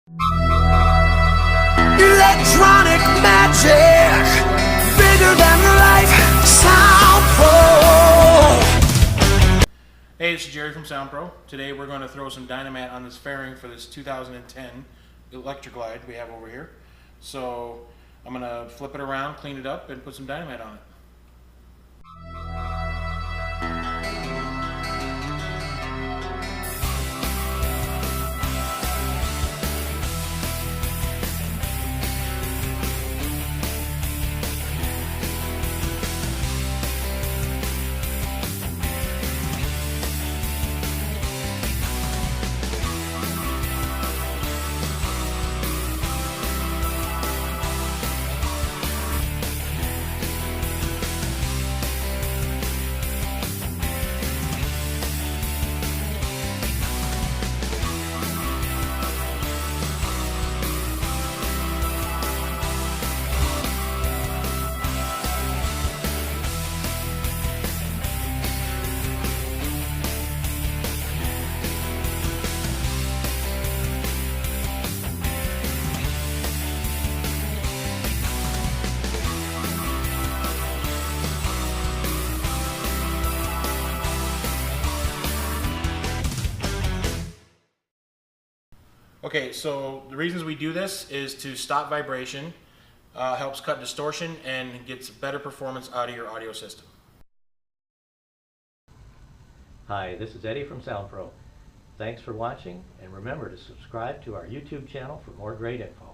Electronic magic, bigger than life, Sound Pro. Hey, this is Jerry from Sound Pro. Today we're going to throw some Dynamat on this fairing for this 2010 Electroglide we have over here. So I'm going to flip it around, clean it up, and put some Dynamat on it. Okay, so the reasons we do this is to stop vibration, helps cut distortion, and gets better performance out of your audio system. Hi, this is Eddie from Sound Pro. Thanks for watching, and remember to subscribe to our YouTube channel for more great info.